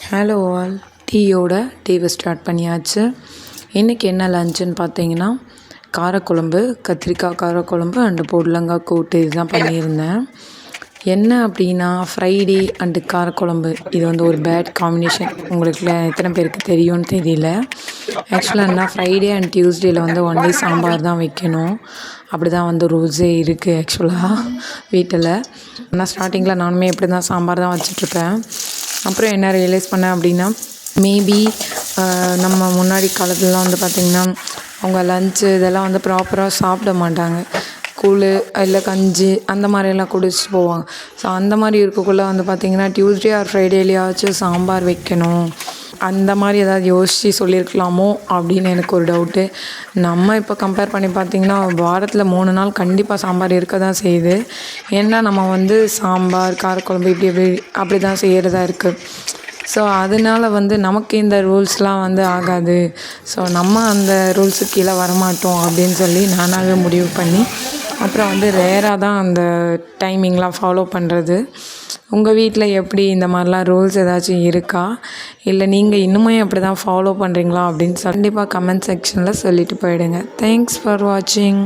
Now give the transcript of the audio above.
Hello all, டீயோட டீவை start பண்ணியாச்சு. இன்றைக்கி என்ன லஞ்சுன்னு பார்த்தீங்கன்னா, காரக்குழம்பு, கத்திரிக்காய் காரக்குழம்பு அண்டு பொடலங்காய் கூட்டு இதுதான் பண்ணியிருந்தேன். என்ன அப்படின்னா, ஃப்ரைடே அண்டு காரக்குழம்பு இது வந்து ஒரு பேட் காம்பினேஷன். உங்களுக்கு எத்தனை பேருக்கு தெரியும்னு தெரியல. ஆக்சுவலாக என்ன, ஃப்ரைடே அண்ட் டியூஸ்டேயில் வந்து ஒன்லி சாம்பார் தான் வைக்கணும். அப்படி தான் வந்து ரூல்ஸே இருக்குது ஆக்சுவலாக வீட்டில். ஆனால் ஸ்டார்டிங்கில் நானுமே இப்படி தான் சாம்பார் தான் வச்சிட்ருப்பேன். அப்புறம் என்ன ரியலைஸ் பண்ணேன் அப்படின்னா, மேபி நம்ம முன்னாடி காலத்துலலாம் வந்து பார்த்திங்கன்னா, அவங்க லன்ச்சு இதெல்லாம் வந்து ப்ராப்பராக சாப்பிட மாட்டாங்க. கூழ் இல்லை கஞ்சி அந்த மாதிரியெல்லாம் குடிச்சிட்டு போவாங்க. ஸோ அந்த மாதிரி இருக்கக்குள்ளே வந்து பார்த்திங்கன்னா, டியூஸ்டே ஆர் ஃப்ரைடேலையாச்சும் சாம்பார் வைக்கணும் அந்த மாதிரி ஏதாவது யோசித்து சொல்லியிருக்கலாமோ அப்படின்னு எனக்கு ஒரு டவுட்டு. நம்ம இப்போ கம்பேர் பண்ணி பார்த்திங்கன்னா, வாரத்தில் 3 நாள் கண்டிப்பாக சாம்பார் இருக்க தான் செய்யுது. ஏன்னா நம்ம வந்து சாம்பார் காரக்குழம்பு அப்படி தான் செய்கிறதா இருக்குது. ஸோ அதனால வந்து நமக்கு இந்த ரூல்ஸ்லாம் வந்து ஆகாது. ஸோ நம்ம அந்த ரூல்ஸுக்கு கீழே வரமாட்டோம் அப்படின்னு சொல்லி நானாகவே முடிவு பண்ணி அப்புறம் வந்து ரேராக தான் அந்த டைமிங்லாம் ஃபாலோ பண்ணுறது. உங்கள் வீட்டில் எப்படி இந்த மாதிரிலாம் ரூல்ஸ் ஏதாச்சும் இருக்கா, இல்லை நீங்கள் இன்னுமே அப்படி தான் ஃபாலோ பண்ணுறீங்களா அப்படின்னு கண்டிப்பாக கமெண்ட் செக்ஷனில் சொல்லிவிட்டு போயிடுங்க. தேங்க்ஸ் ஃபார் வாட்சிங்.